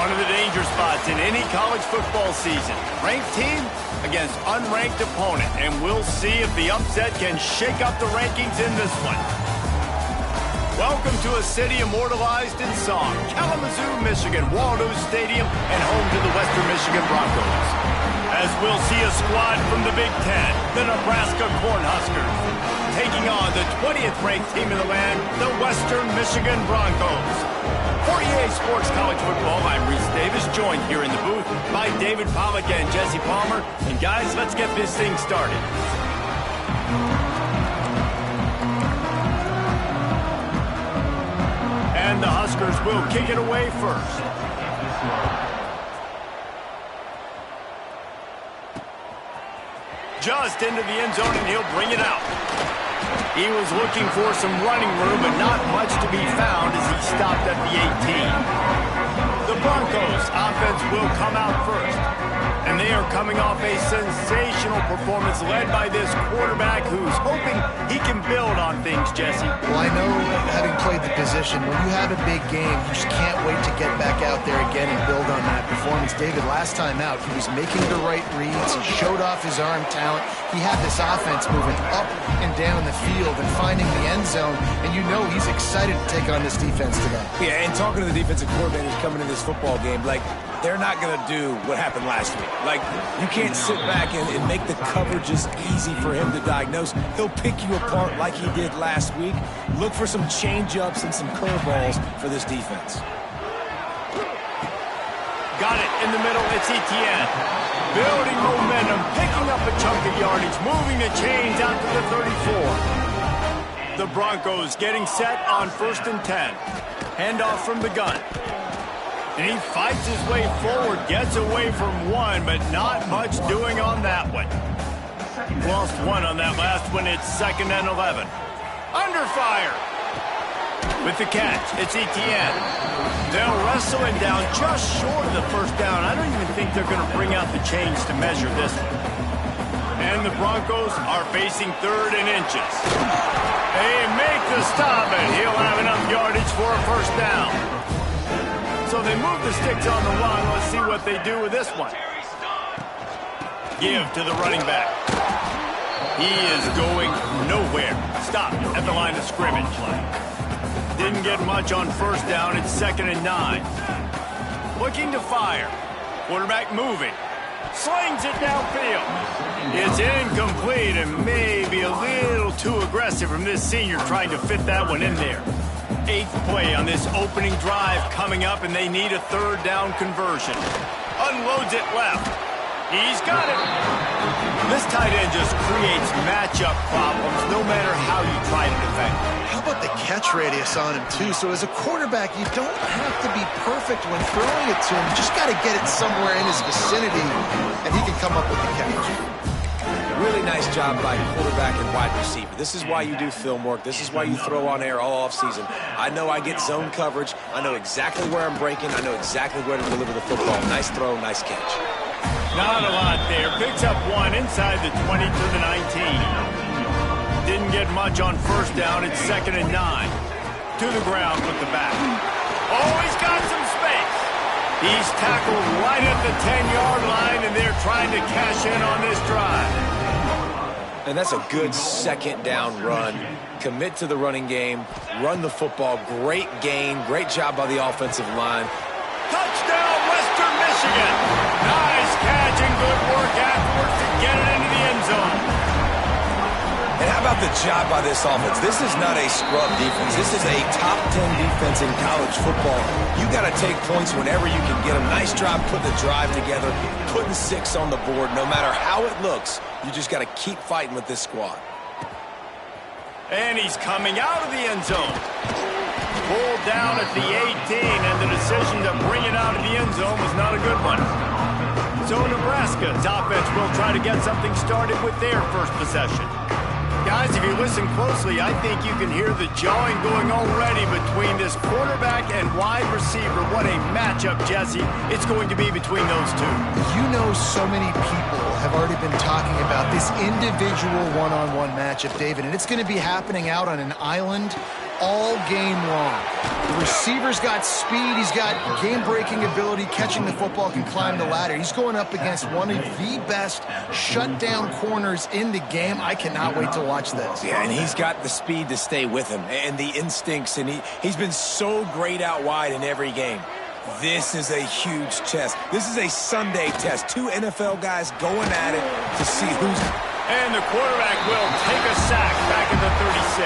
One of the danger spots in any college football season. Ranked team against unranked opponent. And we'll see if the upset can shake up the rankings in this one. Welcome to a city immortalized in song. Kalamazoo, Michigan, Waldo Stadium, and home to the Western Michigan Broncos. As we'll see a squad from the Big Ten, the Nebraska Cornhuskers, taking on the 20th ranked team in the land, the Western Michigan Broncos. For EA Sports College Football, I'm Reese Davis, joined here in the booth by David Pollack and Jesse Palmer. And guys, let's get this thing started. And the Huskers will kick it away first. Just into the end zone, and he'll bring it out. He was looking for some running room, but not much to be found as he stopped at the 18. The Broncos offense will come out first. And they are coming off a sensational performance led by this quarterback who's hoping he can build on things, Jesse. Well, I know, having played the position, when you have a big game, you just can't wait to get back out there again and build on that performance. David, last time out, he was making the right reads. He showed off his arm talent. He had this offense moving up and down the field and finding the end zone, and you know he's excited to take on this defense today. Yeah, and talking to the defensive coordinators coming in this football game, like, they're not going to do what happened last week. Like, you can't sit back and make the coverages easy for him to diagnose. He'll pick you apart like he did last week. Look for some change-ups and some curveballs for this defense. Got it in the middle. It's Etienne. Building momentum, picking up a chunk of yardage, moving the chains out to the 34. The Broncos getting set on 1st and 10. Handoff from the gun. And he fights his way forward, gets away from one, but not much doing on that one. Lost one on that last one. It's 2nd and 11. Under fire. With the catch, it's Etienne. They'll wrestle him down just short of the first down. I don't even think they're going to bring out the chains to measure this one. And the Broncos are facing 3rd and inches. They make the stop, and he'll have enough yardage for a first down. So they move the sticks on the line. Let's see what they do with this one. Give to the running back. He is going nowhere. Stop at the line of scrimmage. Didn't get much on first down. It's 2nd and 9. Looking to fire. Quarterback moving. Slings it downfield. It's incomplete and maybe a little too aggressive from this senior trying to fit that one in there. 8th play on this opening drive coming up, and they need a 3rd down conversion. Unloads it left. He's got it. This tight end just creates matchup problems no matter how you try to defend. How about the catch radius on him, too? So as a quarterback, you don't have to be perfect when throwing it to him. You just got to get it somewhere in his vicinity, and he can come up with the catch. Really nice job by quarterback and wide receiver. This is why you do film work. This is why you throw on air all offseason. I know I get zone coverage. I know exactly where I'm breaking. I know exactly where to deliver the football. Nice throw, nice catch. Not a lot there. Picks up one inside the 20 to the 19. Didn't get much on first down. It's 2nd and 9. To the ground with the back. Oh, he's got some space. He's tackled right at the 10-yard line, and they're trying to cash in on this drive. And that's a good 2nd down run. Commit to the running game. Run the football. Great gain. Great job by the offensive line. Touchdown, Western Michigan. Nice catch and good work afterwards to get it into the end zone. And how about the job by this offense? This is not a scrub defense. This is a top 10 defense in college football. You got to take points whenever you can get them. Nice job putting the drive together, putting 6 on the board. No matter how it looks, you just got to keep fighting with this squad. And he's coming out of the end zone. Pulled down at the 18, and the decision to bring it out of the end zone was not a good one. So Nebraska's offense will try to get something started with their first possession. Guys, if you listen closely, I think you can hear the jawing going already between this quarterback and wide receiver. What a matchup, Jesse, it's going to be between those two. You know, so many people have already been talking about this individual one-on-one matchup, David, and it's going to be happening out on an island all game long. The receiver's got speed. He's got game-breaking ability. Catching the football, can climb the ladder. He's going up against one of the best shutdown corners in the game. I cannot wait to watch this. Yeah, and he's got the speed to stay with him and the instincts, and he's been so great out wide in every game. This is a huge test. This is a Sunday test. Two NFL guys going at it to see who's... And the quarterback will take a sack back at the 36.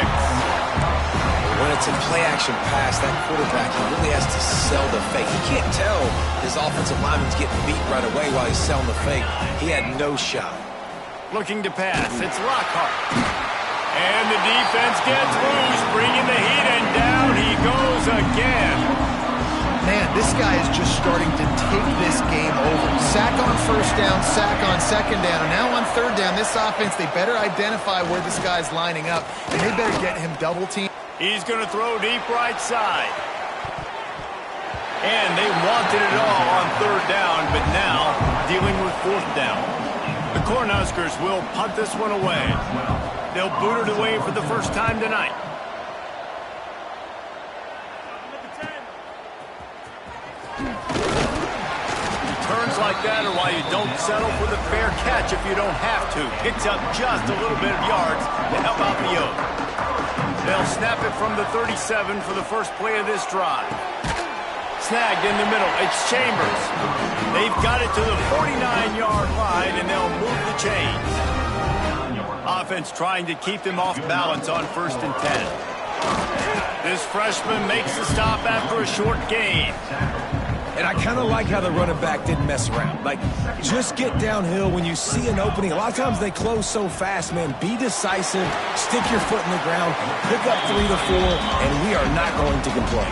When it's a play-action pass, that quarterback, he really has to sell the fake. He can't tell his offensive lineman's getting beat right away while he's selling the fake. He had no shot. Looking to pass. It's Lockhart. And the defense gets loose, bringing the heat, and down he goes again. Man, this guy is just starting to take this game over. Sack on first down, sack on second down, and now on third down, this offense, they better identify where this guy's lining up, and they better get him double-teamed. He's going to throw deep right side. And they wanted it all on third down, but now dealing with fourth down. The Cornhuskers will punt this one away. They'll boot it away for the first time tonight. Turns like that are why you don't settle for the fair catch if you don't have to. Picks up just a little bit of yards to help out the Oak. They'll snap it from the 37 for the first play of this drive. Snagged in the middle. It's Chambers. They've got it to the 49-yard line, and they'll move the chains. Offense trying to keep them off balance on 1st and 10. This freshman makes the stop after a short gain. And I kind of like how the running back didn't mess around. Like, just get downhill when you see an opening. A lot of times they close so fast, man. Be decisive, stick your foot in the ground, pick up 3 to 4, and we are not going to complain.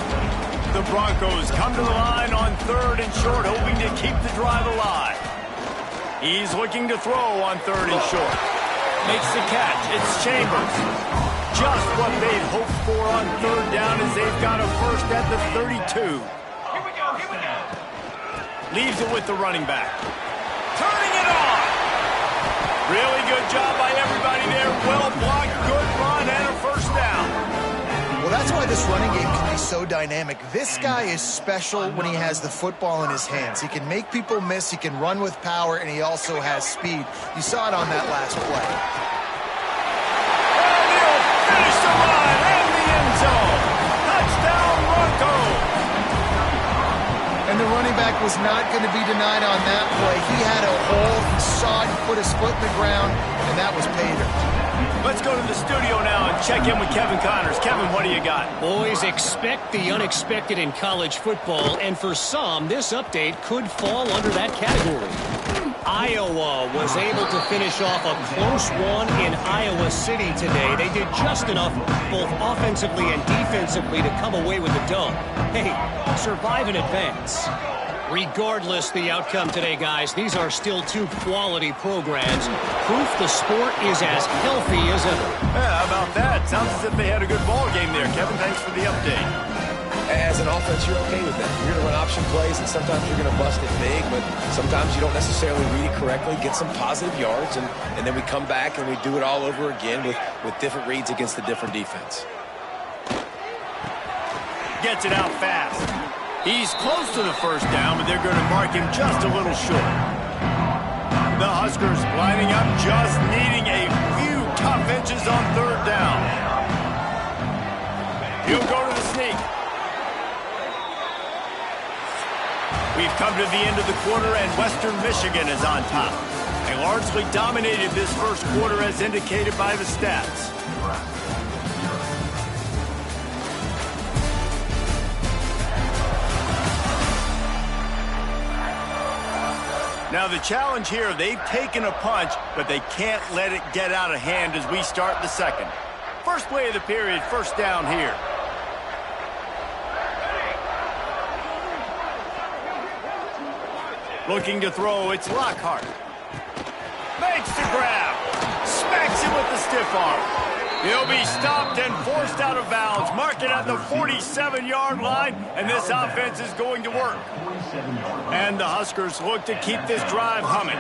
The Broncos come to the line on 3rd and short, hoping to keep the drive alive. He's looking to throw on 3rd and short. Makes the catch. It's Chambers. Just what they'd hoped for on 3rd down as they've got a first at the 32. Leaves it with the running back. Turning it on. Really good job by everybody there. Well blocked, good run, and a first down. Well, that's why this running game can be so dynamic. This guy is special when he has the football in his hands. He can make people miss, he can run with power, and he also has speed. You saw it on that last play. And he'll finish the line in the end zone. Touchdown, Broncos. And the running back was not going to be denied on that play. He had a hole, he saw it, he put his foot in the ground, and that was pay dirt. Let's go to the studio now and check in with Kevin Connors. Kevin, what do you got? Boys, expect the unexpected in college football, and for some, this update could fall under that category. Iowa was able to finish off a close one in Iowa City today. They did just enough, both offensively and defensively, to come away with the dub. Hey, survive in advance. Regardless the outcome today, guys, these are still 2 quality programs. Proof the sport is as healthy as ever. Yeah, how about that? Sounds as if they had a good ball game there. Kevin, thanks for the update. As an offense, you're okay with that. You're going to run option plays, and sometimes you're going to bust it big, but sometimes you don't necessarily read it correctly, get some positive yards, and then we come back and we do it all over again with different reads against a different defense. Gets it out fast. He's close to the first down, but they're going to mark him just a little short. The Huskers lining up, just needing a few tough inches on 3rd down. He'll go to the sneak. We've come to the end of the quarter, and Western Michigan is on top. They largely dominated this first quarter as indicated by the stats. Now the challenge here, they've taken a punch, but they can't let it get out of hand as we start the second. First play of the period, first down here. Looking to throw, it's Lockhart. Makes the grab. Smacks him with the stiff arm. He'll be stopped and forced out of bounds. Mark it at the 47-yard line, and this offense is going to work. And the Huskers look to keep this drive humming.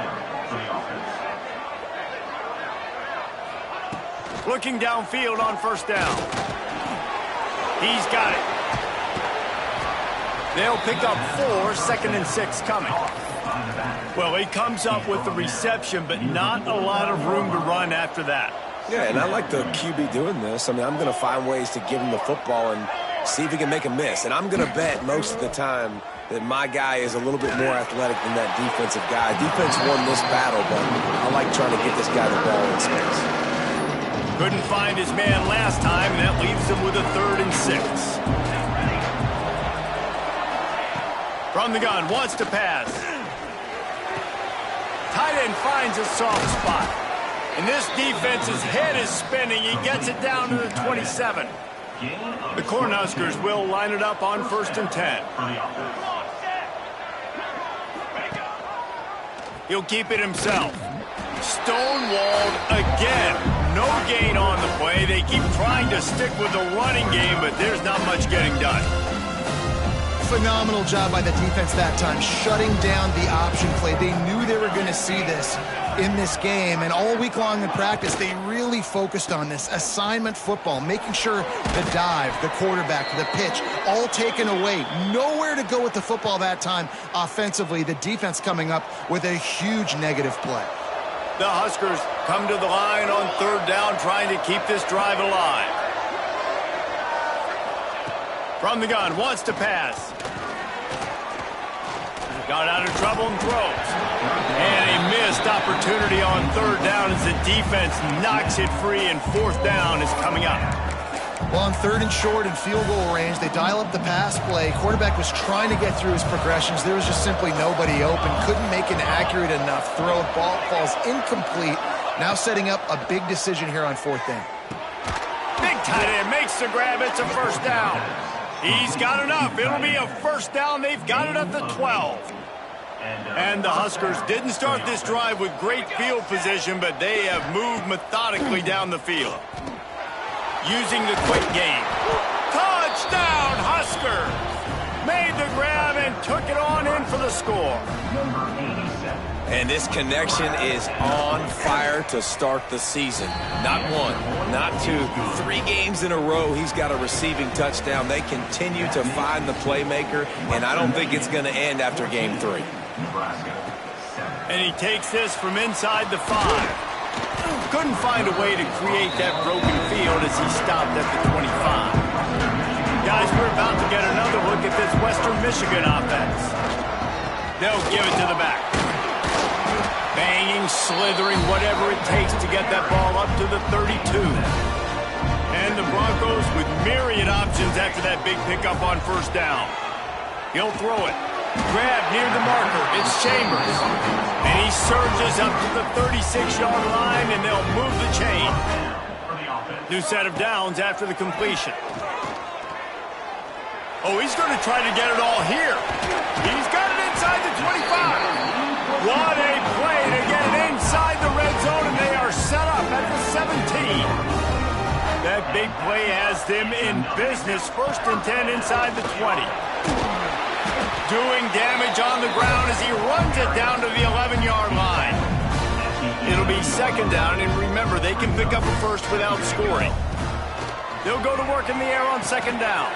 Looking downfield on first down. He's got it. They'll pick up 4, 2nd and 6 coming. Well, he comes up with the reception, but not a lot of room to run after that. Yeah, and I like the QB doing this. I mean, I'm going to find ways to give him the football and see if he can make a miss. And I'm going to bet most of the time that my guy is a little bit more athletic than that defensive guy. Defense won this battle, but I like trying to get this guy the ball in space. Couldn't find his man last time, and that leaves him with a 3rd and 6. From the gun, wants to pass. Tight end finds a soft spot. And this defense's head is spinning. He gets it down to the 27. The Cornhuskers will line it up on 1st and 10. He'll keep it himself. Stonewalled again. No gain on the play. They keep trying to stick with the running game, but there's not much getting done. Phenomenal job by the defense that time, shutting down the option play. They knew they were going to see this in this game, and all week long in practice, they really focused on this assignment football, making sure the dive, the quarterback, the pitch, all taken away. Nowhere to go with the football that time offensively. The defense coming up with a huge negative play. The Huskers come to the line on 3rd down, trying to keep this drive alive. From the gun, wants to pass. Got out of trouble and throws. And a missed opportunity on 3rd down as the defense knocks it free, and 4th down is coming up. Well, on 3rd and short and field goal range, they dial up the pass play. Quarterback was trying to get through his progressions. There was just simply nobody open. Couldn't make an accurate enough throw. Ball falls incomplete. Now setting up a big decision here on 4th down. Big tight end makes the grab. It's a 1st down. He's got enough. It'll be a 1st down. They've got it at the 12. And the Huskers didn't start this drive with great field position, but they have moved methodically down the field. Using the quick game. Touchdown, Huskers! Made the grab and took it on in for the score. And this connection is on fire to start the season. Not 1, not 2, 3 games in a row he's got a receiving touchdown. They continue to find the playmaker, and I don't think it's going to end after game 3. And he takes this from inside the 5. Couldn't find a way to create that broken field as he stopped at the 25. Guys, we're about to get another look at this Western Michigan offense. They'll give it to the back. Banging, slithering, whatever it takes to get that ball up to the 32. And the Broncos with myriad options after that big pickup on 1st down. He'll throw it. Grab near the marker. It's Chambers. And he surges up to the 36-yard line, and they'll move the chain. New set of downs after the completion. Oh, he's going to try to get it all here. He's got it inside the 25. What a play to get it inside the red zone, and they are set up at the 17. That big play has them in business. 1st and 10 inside the 20. Doing damage on the ground as he runs it down to the 11-yard line. It'll be 2nd down, and remember, they can pick up a 1st without scoring. They'll go to work in the air on 2nd down.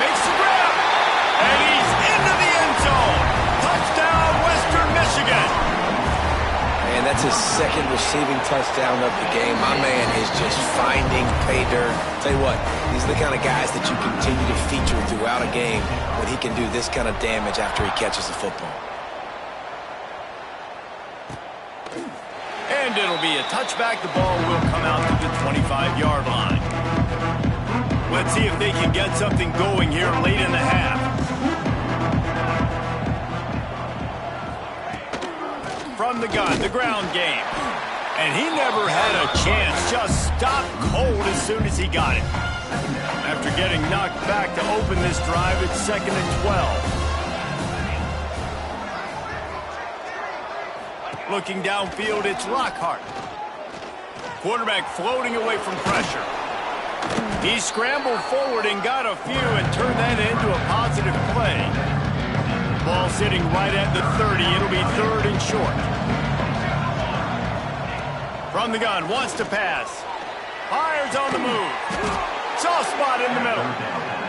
Makes the grab, and he's into the end zone. Touchdown, Western Michigan. And that's his 2nd receiving touchdown of the game. My man is just finding pay dirt. Tell you what, these are the kind of guys that you continue to feature throughout a game when he can do this kind of damage after he catches the football. And it'll be a touchback. The ball will come out to the 25-yard line. Let's see if they can get something going here late in the half. From the gun, the ground game. And he never had a chance. Just stopped cold as soon as he got it. After getting knocked back to open this drive, it's 2nd and 12. Looking downfield, it's Lockhart. Quarterback floating away from pressure. He scrambled forward and got a few and turned that into a positive play. Ball sitting right at the 30. It'll be 3rd and short. From the gun, wants to pass. Fires on the move. soft spot in the middle.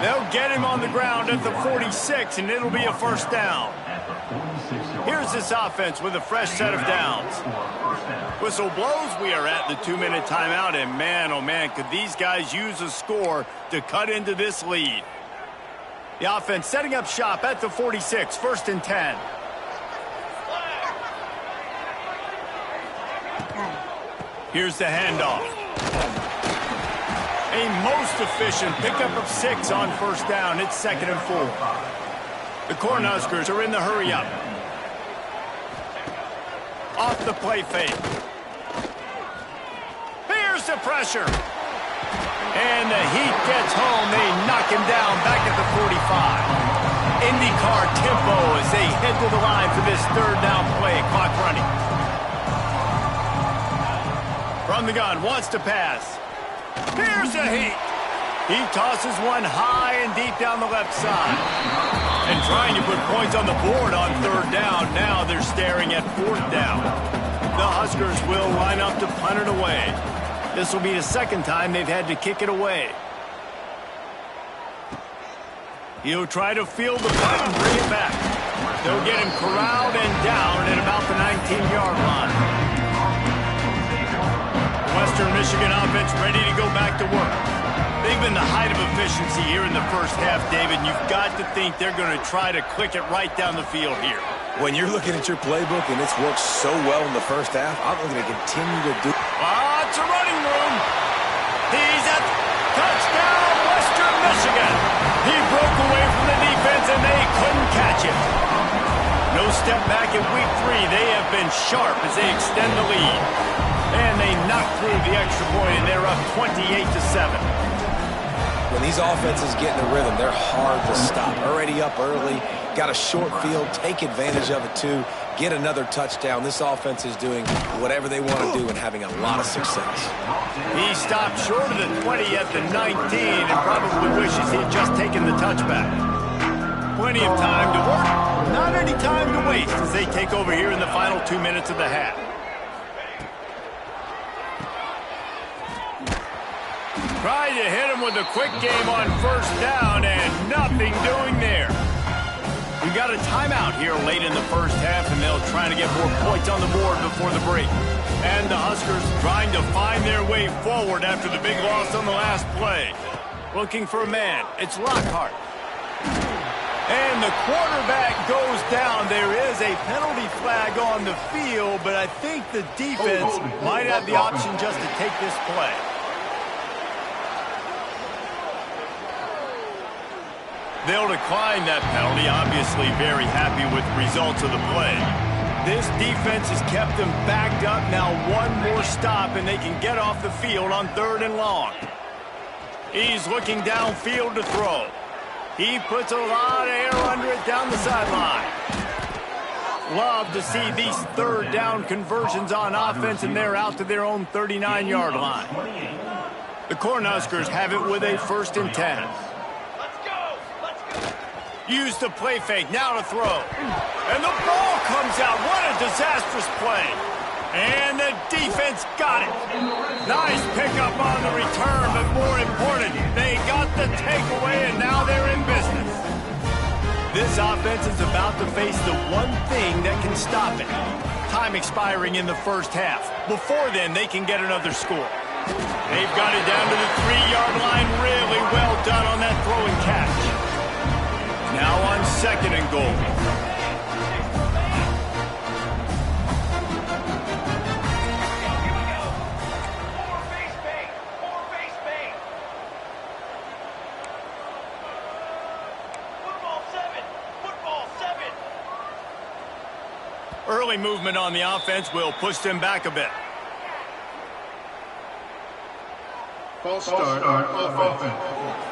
They'll get him on the ground at the 46, and it'll be a first down. Here's this offense with a fresh set of downs. Whistle blows. We are at the 2-minute timeout, and man, oh man, could these guys use a score to cut into this lead. The offense setting up shop at the 46, 1st and 10. Here's the handoff. A most efficient pickup of 6 on 1st down. It's 2nd and 4. The Cornhuskers are in the hurry-up. Off the play fake. Here's the pressure. And the heat gets home. They knock him down back at the 45. IndyCar tempo as they head to the line for this 3rd down play. Clock running. From the gun, wants to pass. Here's the heat. He tosses one high and deep down the left side. And trying to put points on the board on 3rd down. Now they're staring at 4th down. The Huskers will line up to punt it away. This will be the 2nd time they've had to kick it away. He'll try to field the punt and bring it back. They'll get him corralled and down at about the 19-yard line. Western Michigan offense ready to go back to work. They've been the height of efficiency here in the first half, David, and you've got to think they're going to try to click it right down the field here. When you're looking at your playbook and it's worked so well in the first half, I'm going to continue to do. Lots of running room. He's at touchdown, Western Michigan. He broke away from the defense and they couldn't catch him. No step back in week 3. They have been sharp as they extend the lead. And they knock through the extra point, and they're up 28-7. When these offenses get in the rhythm, they're hard to stop. Already up early, got a short field, take advantage of it too, get another touchdown. This offense is doing whatever they want to do and having a lot of success. He stopped short of the 20 at the 19 and probably wishes he'd just taken the touchback. Plenty of time to work, not any time to waste as they take over here in the final 2 minutes of the half. Tried to hit him with a quick game on 1st down, and nothing doing there. We got a timeout here late in the first half, and they'll try to get more points on the board before the break. And the Huskers trying to find their way forward after the big loss on the last play. Looking for a man. It's Lockhart. And the quarterback goes down. There is a penalty flag on the field, but I think the defense might have the option just to take this play. They'll decline that penalty, obviously very happy with the results of the play. This defense has kept them backed up. Now one more stop, and they can get off the field on 3rd and long. He's looking downfield to throw. He puts a lot of air under it down the sideline. Love to see these 3rd down conversions on offense, and they're out to their own 39-yard line. The Cornhuskers have it with a 1st and 10. Use the play fake, now to throw. And the ball comes out. What a disastrous play. And the defense got it. Nice pickup on the return, but more important, they got the takeaway, and now they're in business. This offense is about to face the one thing that can stop it. Time expiring in the first half. Before then, they can get another score. They've got it down to the 3-yard line. Really well done on that throw and catch. Now on 2nd and goal. Early movement on the offense will push them back a bit. False start on offense.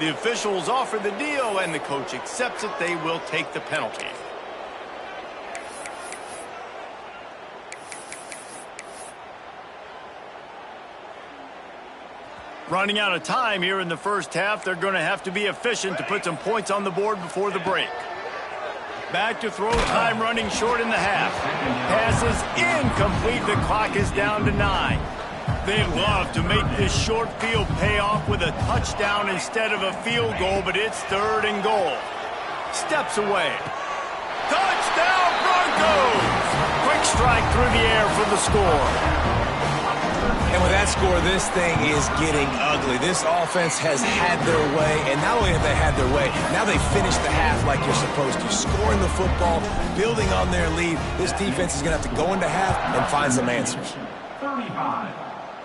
The officials offer the deal, and the coach accepts it. They will take the penalty. Running out of time here in the first half. They're going to have to be efficient to put some points on the board before the break. Back to throw, time running short in the half. Passes incomplete. The clock is down to 9. They love to make this short field pay off with a touchdown instead of a field goal, but it's 3rd and goal. Steps away. Touchdown, Broncos! Quick strike through the air for the score. And with that score, this thing is getting ugly. This offense has had their way, and not only have they had their way, now they finish the half like you're supposed to. Scoring the football, building on their lead. This defense is going to have to go into half and find some answers. 35,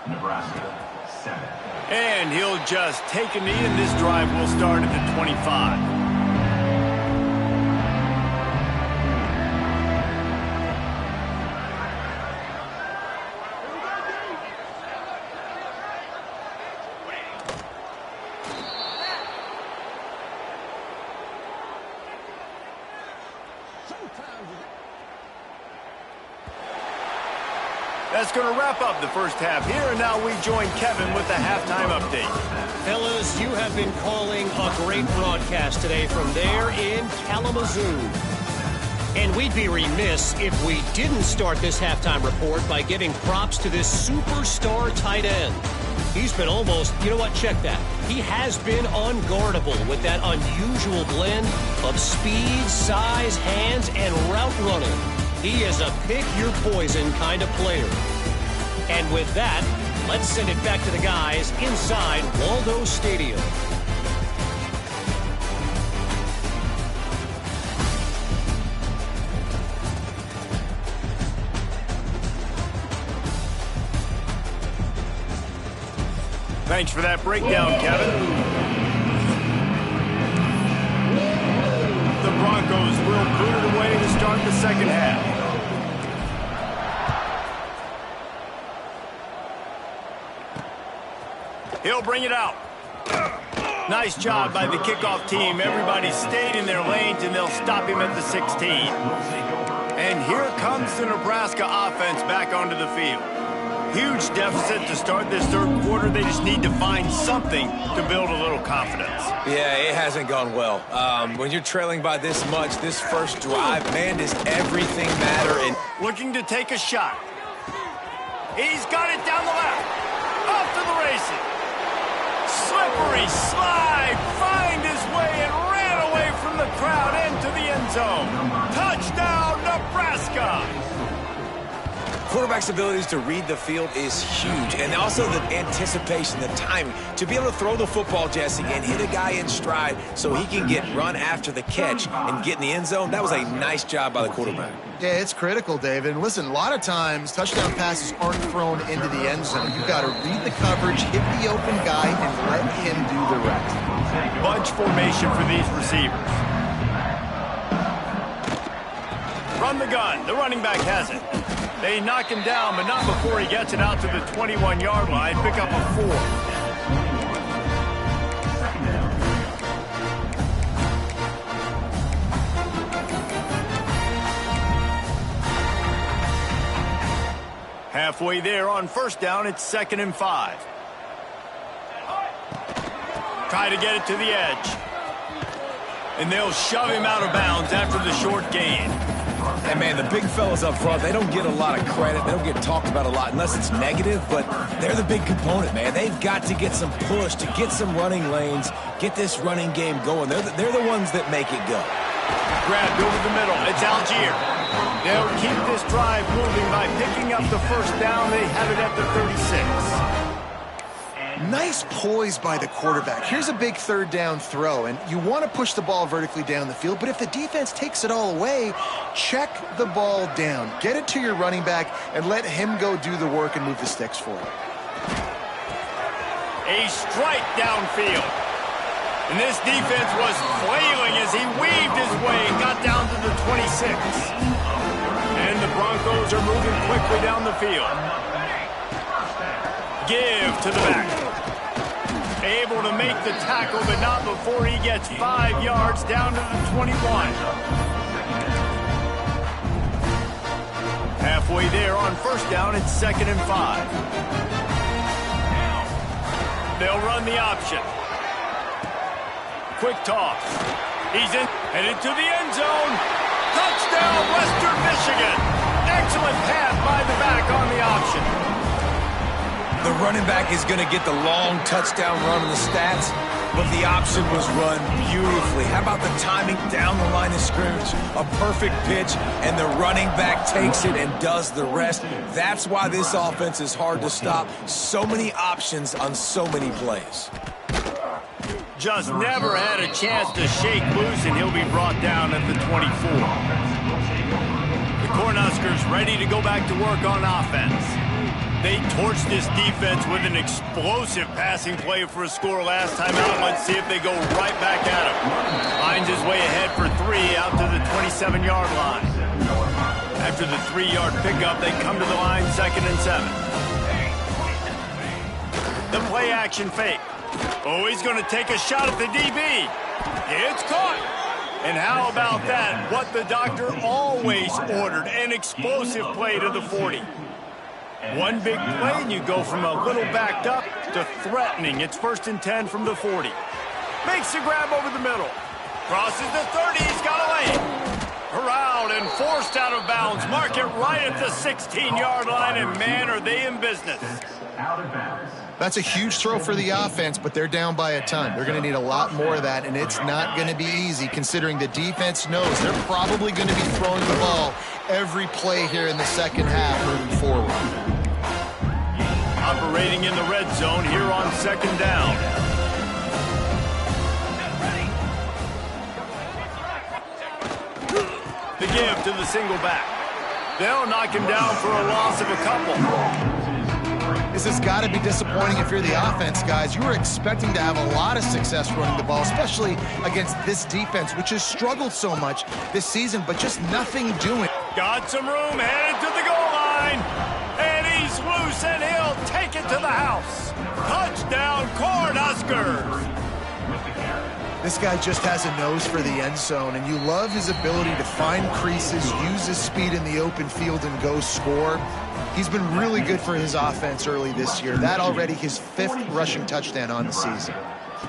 Nebraska, 7. And he'll just take a knee, and this drive will start at the 25. That's going to wrap up the first half here, and now we join Kevin with the halftime update. Fellas, you have been calling a great broadcast today from there in Kalamazoo. And we'd be remiss if we didn't start this halftime report by giving props to this superstar tight end. He's been almost, you know what, check that. He has been unguardable with that unusual blend of speed, size, hands, and route running. He is a pick-your-poison kind of player. And with that, let's send it back to the guys inside Waldo Stadium. Thanks for that breakdown, Kevin. The Broncos will boot it away to start the second half. He'll bring it out. Nice job by the kickoff team. Everybody stayed in their lanes, and they'll stop him at the 16. And here comes the Nebraska offense back onto the field. Huge deficit to start this third quarter. They just need to find something to build a little confidence. Yeah, it hasn't gone well. When you're trailing by this much, this first drive, man, does everything matter. And looking to take a shot. He's got it down the left. Off to the races. Slippery slide. Find his way and ran away from the crowd into the end zone. Touchdown, Nebraska. Quarterback's abilities to read the field is huge, and also the anticipation, the timing. To be able to throw the football, Jesse, and hit a guy in stride so he can get run after the catch and get in the end zone, that was a nice job by the quarterback. Yeah, it's critical, David. And listen, a lot of times touchdown passes aren't thrown into the end zone. You've got to read the coverage, hit the open guy, and let him do the rest. Bunch formation for these receivers. Run the gun. The running back has it. They knock him down, but not before he gets it out to the 21-yard line. Pick up a 4. Halfway there on first down, it's 2nd and 5. Try to get it to the edge. And they'll shove him out of bounds after the short gain. And, man, the big fellas up front, they don't get a lot of credit. They don't get talked about a lot unless it's negative, but they're the big component, man. They've got to get some push, to get some running lanes, get this running game going. They're the ones that make it go. Grabbed over the middle. It's Algier. They'll keep this drive moving by picking up the first down. They have it at the 36. Nice poise by the quarterback. Here's a big third down throw, and you want to push the ball vertically down the field, but if the defense takes it all away, check the ball down. Get it to your running back and let him go do the work and move the sticks for it. A strike downfield. And this defense was flailing as he weaved his way and got down to the 26. And the Broncos are moving quickly down the field. Give to the back. Able to make the tackle, but not before he gets 5 yards down to the 21. Halfway there on first down, it's 2nd and 5. They'll run the option. Quick toss. He's in, headed to the end zone. Touchdown, Western Michigan. Excellent pass by the back on the option. The running back is going to get the long touchdown run in the stats, but the option was run beautifully. How about the timing down the line of scrimmage? A perfect pitch, and the running back takes it and does the rest. That's why this offense is hard to stop. So many options on so many plays. Just never had a chance to shake loose, and he'll be brought down at the 24. The Cornhuskers ready to go back to work on offense. They torched this defense with an explosive passing play for a score last time out. Let's see if they go right back at him. Finds his way ahead for 3 out to the 27-yard line. After the 3-yard pickup, they come to the line 2nd and 7. The play action fake. Oh, he's going to take a shot at the DB. It's caught. And how about that? What the doctor always ordered, an explosive play to the 40. One big play, and you go from a little backed up to threatening. It's 1st and 10 from the 40. Makes the grab over the middle. Crosses the 30. He's got a lane. Corralled and forced out of bounds. Mark it right at the 16-yard line, and man, are they in business. Out of bounds. That's a huge throw for the offense, but they're down by a ton. They're going to need a lot more of that, and it's not going to be easy considering the defense knows they're probably going to be throwing the ball every play here in the second half moving forward. Operating in the red zone here on 2nd down. The give to the single back. They'll knock him down for a loss of a couple. This has got to be disappointing if you're the offense, guys. You were expecting to have a lot of success running the ball, especially against this defense, which has struggled so much this season, but just nothing doing. Got some room, headed to the goal line. And he's loose, and he'll take it to the house. Touchdown, Cornhuskers. This guy just has a nose for the end zone, and you love his ability to find creases, use his speed in the open field, and go score. He's been really good for his offense early this year. That already his 5th rushing touchdown on the season.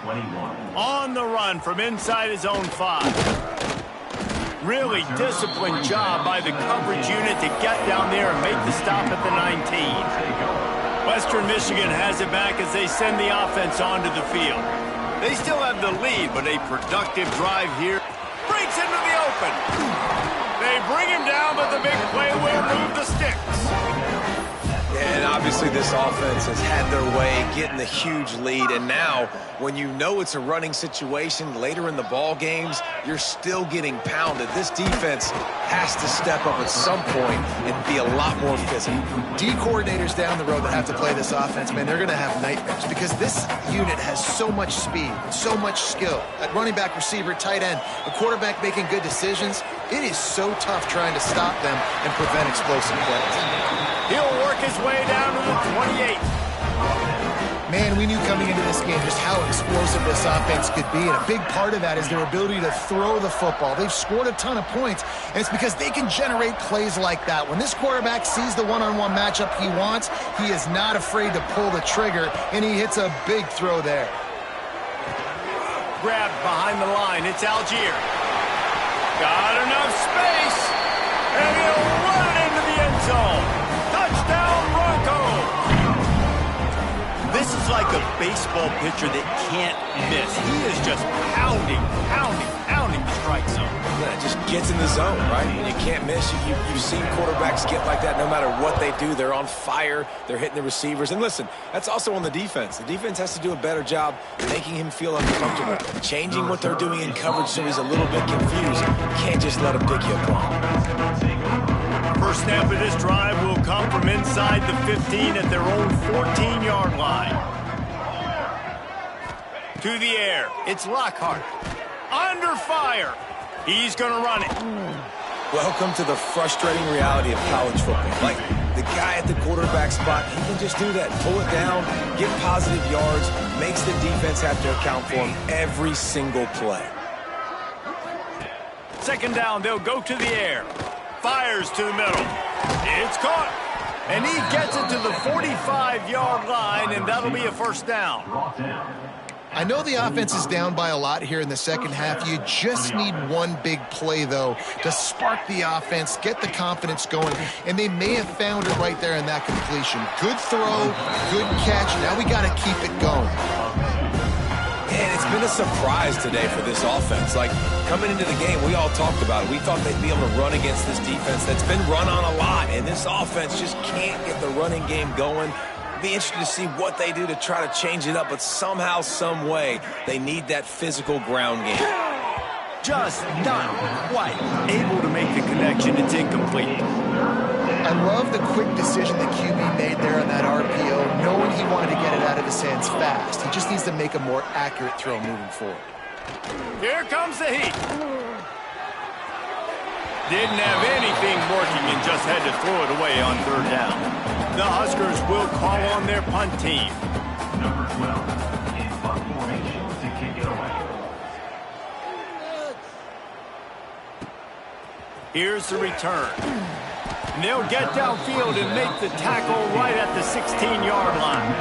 21. On the run from inside his own 5. Really disciplined job by the coverage unit to get down there and make the stop at the 19. Western Michigan has it back as they send the offense onto the field. They still have the lead, but a productive drive here. Breaks into the open. They bring him down, but the big play will move the sticks. And obviously this offense has had their way, getting the huge lead. And now, when you know it's a running situation later in the ball games, you're still getting pounded. This defense has to step up at some point and be a lot more physical. D coordinators down the road that have to play this offense, man, they're going to have nightmares because this unit has so much speed, so much skill. At running back, receiver, tight end, the quarterback making good decisions, it is so tough trying to stop them and prevent explosive plays. He'll work his way down to the 28. Man, we knew coming into this game just how explosive this offense could be, and a big part of that is their ability to throw the football. They've scored a ton of points, and it's because they can generate plays like that. When this quarterback sees the one-on-one matchup he wants, he is not afraid to pull the trigger, and he hits a big throw there. Grabbed behind the line. It's Algier. Got enough space, and he'll run it into the end zone. Touchdown, Broncos! This is like a baseball pitcher that can't miss. He is just pounding the strike zone. Yeah, it just gets in the zone, right? And you can't miss. You've seen quarterbacks get like that no matter what they do. They're on fire. They're hitting the receivers. And listen, that's also on the defense. The defense has to do a better job making him feel uncomfortable, changing what they're doing in coverage so he's a little bit confused. You can't just let him pick you apart. First snap of this drive will come from inside the 15 at their own 14-yard line. To the air. It's Lockhart. Under fire. He's going to run it. Welcome to the frustrating reality of college football. Like, the guy at the quarterback spot, he can just do that. Pull it down, get positive yards, makes the defense have to account for him every single play. 2nd down, they'll go to the air. Fires to the middle. It's caught. And he gets it to the 45-yard line, and that'll be a 1st down. I know the offense is down by a lot here in the second half. You just need one big play, though, to spark the offense, get the confidence going, and they may have found it right there in that completion. Good throw, good catch. Now we got to keep it going. And it's been a surprise today for this offense. Like, coming into the game, we all talked about it. We thought they'd be able to run against this defense that's been run on a lot, and this offense just can't get the running game going. Be interested to see what they do to try to change it up, but somehow, some way, they need that physical ground game. Just not quite able to make the connection. It's incomplete. I love the quick decision the QB made there on that RPO, knowing he wanted to get it out of his hands fast. He just needs to make a more accurate throw moving forward. Here comes the heat. Didn't have anything working and just had to throw it away on third down. The Huskers will call on their punt team. Number 12 in punt formation to kick it away. Here's the return. And they'll get downfield and make the tackle right at the 16-yard line.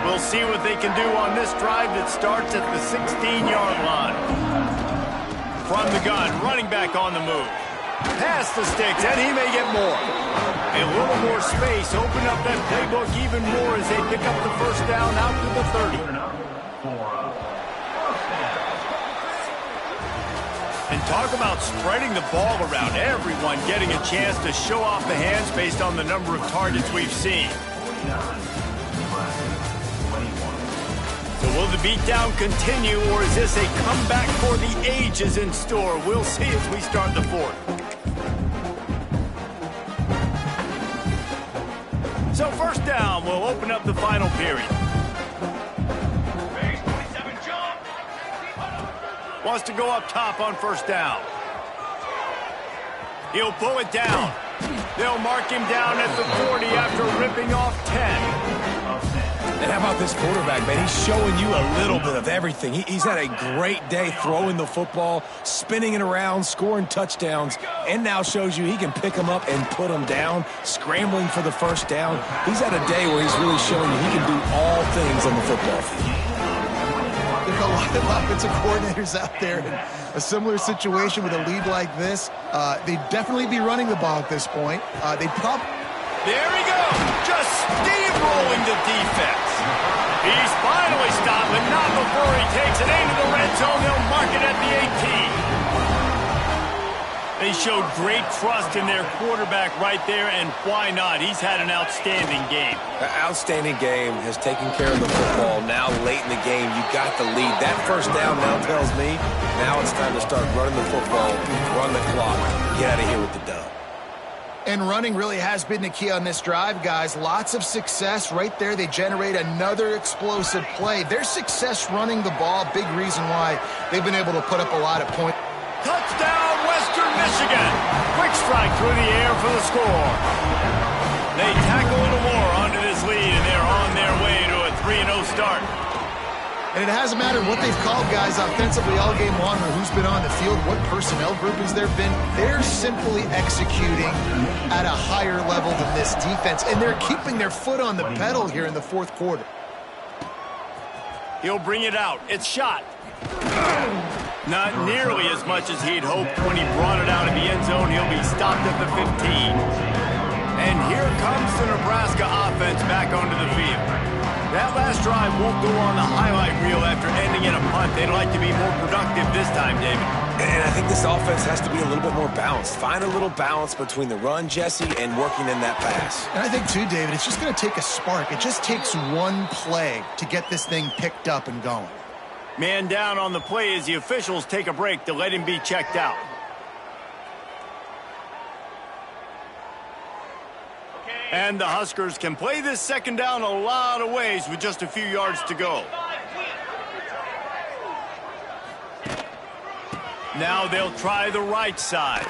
We'll see what they can do on this drive that starts at the 16-yard line. From the gun, running back on the move. Past the sticks, and he may get more. A little more space, open up that playbook even more as they pick up the first down out to the 30. And talk about spreading the ball around, everyone getting a chance to show off the hands based on the number of targets we've seen. So will the beatdown continue, or is this a comeback for the ages in store? We'll see as we start the fourth. So first down, we'll open up the final period. Wants to go up top on first down. He'll pull it down. They'll mark him down at the 40 after ripping off 10. And how about this quarterback, man? He's showing you a little bit of everything. He's had a great day throwing the football, spinning it around, scoring touchdowns, and now shows you he can pick them up and put them down, scrambling for the first down. He's had a day where he's really showing you he can do all things on the football field. There are a lot of offensive coordinators out there in a similar situation with a lead like this. They'd definitely be running the ball at this point. There he goes, just steamrolling the defense. He's finally stopped, but not before he takes it into the red zone. They'll mark it at the 18. They showed great trust in their quarterback right there, and why not? He's had an outstanding game. An outstanding game, has taken care of the football. Now late in the game, you got the lead. That first down now tells me now it's time to start running the football, run the clock, get out of here with the dub. And running really has been the key on this drive, guys. Lots of success right there. They generate another explosive play. Their success running the ball, big reason why they've been able to put up a lot of points. Touchdown, Western Michigan. Quick strike through the air for the score. They tackle a little more onto this lead, and they're on their way to a 3-0 start. And it hasn't mattered what they've called, guys, offensively all game long, or who's been on the field, what personnel group has there been. They're simply executing at a higher level than this defense, and they're keeping their foot on the pedal here in the fourth quarter. He'll bring it out. It's shot. Not nearly as much as he'd hoped when he brought it out of the end zone. He'll be stopped at the 15. And here comes the Nebraska offense back onto the field. That last drive won't go on the highlight reel after ending in a punt. They'd like to be more productive this time, David. And I think this offense has to be a little bit more balanced. Find a little balance between the run, Jesse, and working in that pass. And I think, too, David, it's just going to take a spark. It just takes one play to get this thing picked up and going. Man down on the play as the officials take a break to let him be checked out. And the Huskers can play this second down a lot of ways with just a few yards to go. Now they'll try the right side.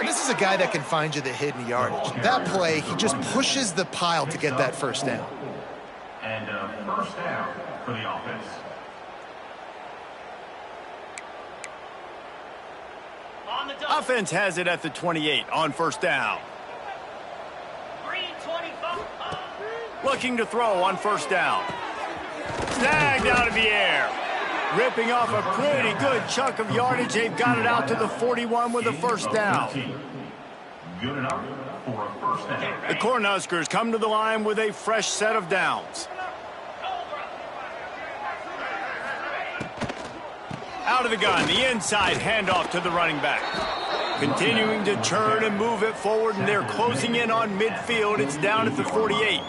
This is a guy that can find you the hidden yardage. That play, he just pushes the pile to get that first down. And first down for the offense. Offense has it at the 28 on first down. Looking to throw on first down. Snagged out of the air. Ripping off a pretty good chunk of yardage. They've got it out to the 41 with a first down. Good enough for a first down. The Cornhuskers come to the line with a fresh set of downs. Out of the gun, the inside handoff to the running back. Continuing to turn and move it forward, and they're closing in on midfield. It's down at the 48.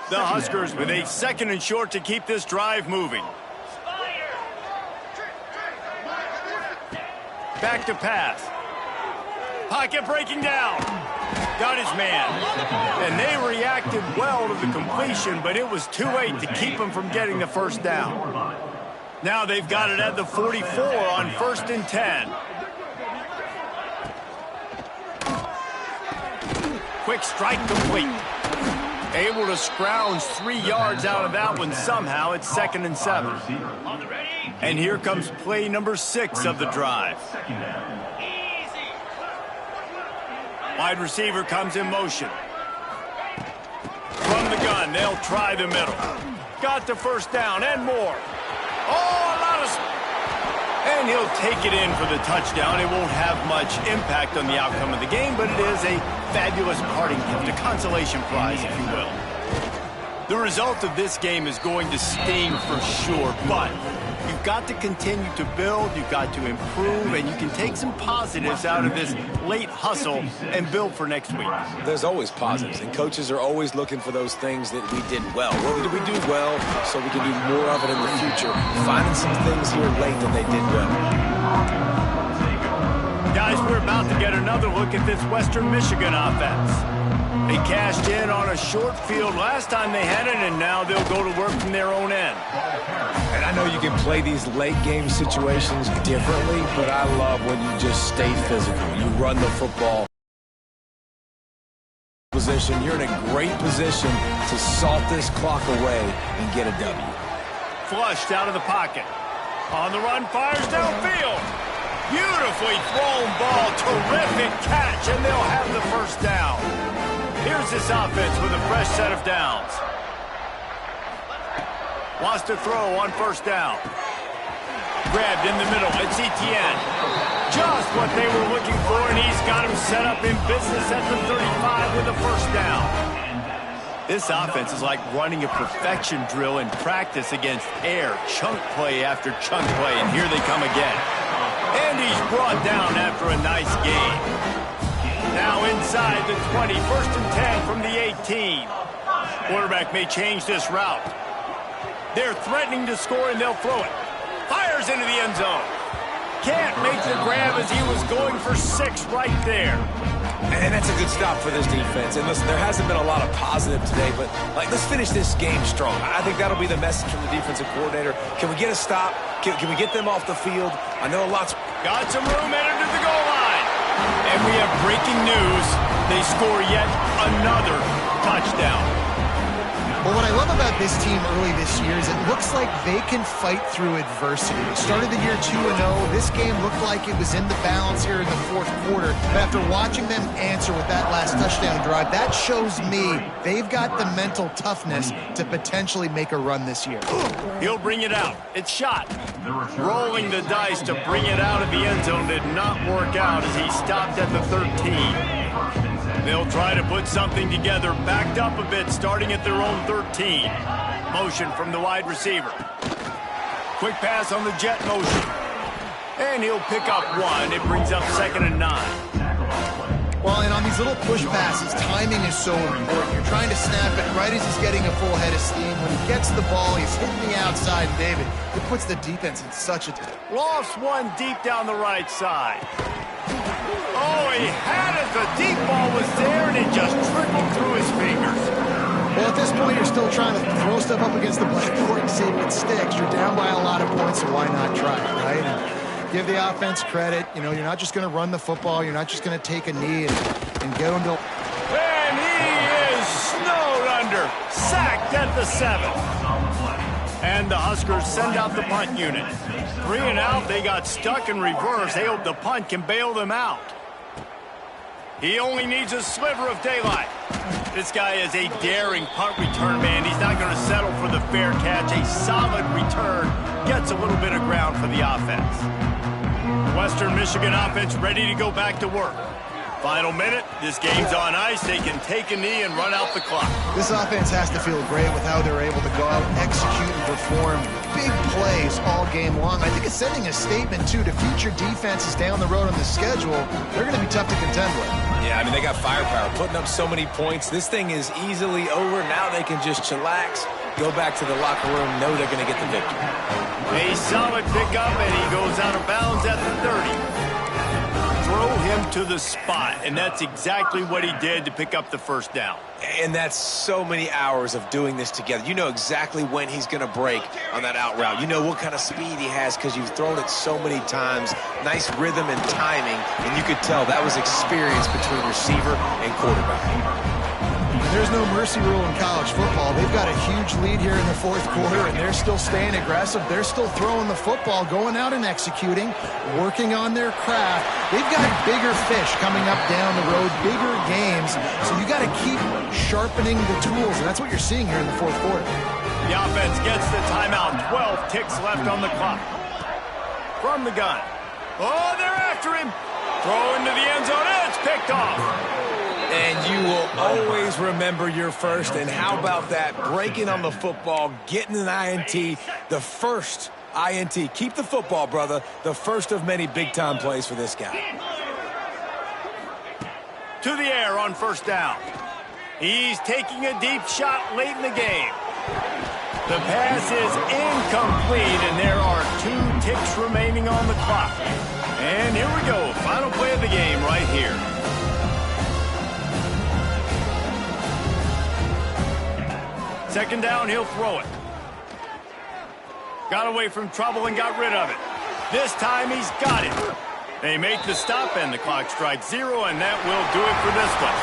The Huskers with a second and short to keep this drive moving. Back to pass. Pocket breaking down. Got his man. And they reacted well to the completion, but it was too late to keep him from getting the first down. Now they've got it at the 44 on 1st and 10. Quick strike complete. Able to scrounge 3 yards out of that one somehow. It's 2nd and 7. And here comes play number 6 of the drive. Wide receiver comes in motion. From the gun, they'll try the middle. Got the first down and more. Oh, a lot of... And he'll take it in for the touchdown. It won't have much impact on the outcome of the game, but it is a fabulous parting gift, a consolation prize, if you will. The result of this game is going to sting for sure, but you've got to continue to build, you've got to improve, and you can take some positives out of this late hustle and build for next week. There's always positives, and coaches are always looking for those things that we did well. What did we do well so we can do more of it in the future? Finding some things here late that they did well. Guys, we're about to get another look at this Western Michigan offense. They cashed in on a short field last time they had it, and now they'll go to work from their own end. And I know you can play these late game situations differently, but I love when you just stay physical. You run the football position. You're in a great position to salt this clock away and get a W. Flushed out of the pocket. On the run, fires downfield. Beautifully thrown ball. Terrific catch, and they'll have the first down. Here's this offense with a fresh set of downs. Wants to throw on first down. Grabbed in the middle. It's Etienne. Just what they were looking for, and he's got him set up in business at the 35 with a first down. This offense is like running a perfection drill in practice against air. Chunk play after chunk play, and here they come again. And he's brought down after a nice game. Now inside the 20, 1st and 10 from the 18. Quarterback may change this route. They're threatening to score, and they'll throw it. Fires into the end zone. Can't make the grab as he was going for 6 right there. And that's a good stop for this defense. And listen, there hasn't been a lot of positive today, but let's finish this game strong. I think that'll be the message from the defensive coordinator. Can we get a stop? Can we get them off the field? I know lots. Got some room headed to the goal line. And we have breaking news. They score yet another touchdown. Well, what I love about this team early this year is it looks like they can fight through adversity. They started the year 2-0. This game looked like it was in the balance here in the 4th quarter. But after watching them answer with that last touchdown drive, that shows me they've got the mental toughness to potentially make a run this year. He'll bring it out. It's shot. Rolling the dice to bring it out of the end zone did not work out as he stopped at the 13. They'll try to put something together, backed up a bit, starting at their own 13. Motion from the wide receiver. Quick pass on the jet motion. And he'll pick up 1. It brings up 2nd and 9. Well, and on these little push passes, timing is so important. You're trying to snap it right as he's getting a full head of steam. When he gets the ball, he's hitting the outside, and David, it puts the defense in such a... Lofts one deep down the right side. Oh, he had it. The deep ball was there, and it just trickled through his fingers. Well, at this point, you're still trying to throw stuff up against the blackboard and see if it sticks. You're down by a lot of points, so why not try it, right? And give the offense credit. You know, you're not just going to run the football. You're not just going to take a knee and get them to... And he is snowed under. Sacked at the 7. And the Huskers send out the punt unit. 3 and out, they got stuck in reverse. They hope the punt can bail them out. He only needs a sliver of daylight. This guy is a daring punt return man. He's not going to settle for the fair catch. A solid return gets a little bit of ground for the offense. Western Michigan offense ready to go back to work. Final minute, this game's on ice. They can take a knee and run out the clock. This offense has to feel great with how they're able to go out, execute, and perform big plays all game long. I think it's sending a statement, too, to future defenses down the road on the schedule. They're going to be tough to contend with. Yeah, I mean, they got firepower, putting up so many points. This thing is easily over. Now they can just chillax, go back to the locker room, know they're going to get the victory. A solid pickup, and he goes out of bounds at the 30. Throw him to the spot, and that's exactly what he did to pick up the first down. And that's so many hours of doing this together. You know exactly when he's going to break on that out route. You know what kind of speed he has because you've thrown it so many times. Nice rhythm and timing, and you could tell that was experience between receiver and quarterback. There's no mercy rule in college football. They've got a huge lead here in the fourth quarter, and they're still staying aggressive. They're still throwing the football, going out and executing, working on their craft. They've got bigger fish coming up down the road, bigger games, so you got to keep sharpening the tools, and that's what you're seeing here in the fourth quarter. The offense gets the timeout. 12 ticks left on the clock. From the gun. Oh, they're after him. Throw into the end zone. It's picked off. And you will always remember your first. And how about that? Breaking on the football, getting an INT, the first INT. Keep the football, brother. The first of many big-time plays for this guy. To the air on first down. He's taking a deep shot late in the game. The pass is incomplete, and there are 2 ticks remaining on the clock. And here we go. Final play of the game right here. Second down, he'll throw it. Got away from trouble and got rid of it. This time he's got it. They make the stop and the clock strikes 0, and that will do it for this one.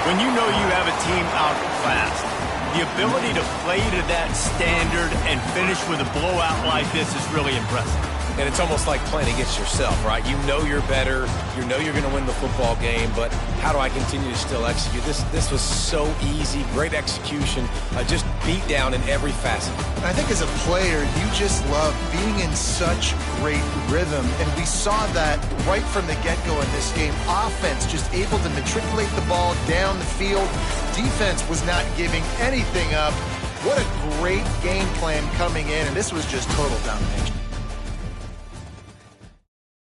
When you know you have a team outclassed, the ability to play to that standard and finish with a blowout like this is really impressive. And it's almost like playing against yourself, right? You know you're better. You know you're going to win the football game, but how do I continue to still execute? This was so easy, great execution, just beat down in every facet. I think as a player, you just love being in such great rhythm, and we saw that right from the get-go in this game. Offense just able to matriculate the ball down the field. Defense was not giving anything up. What a great game plan coming in, and this was just total domination.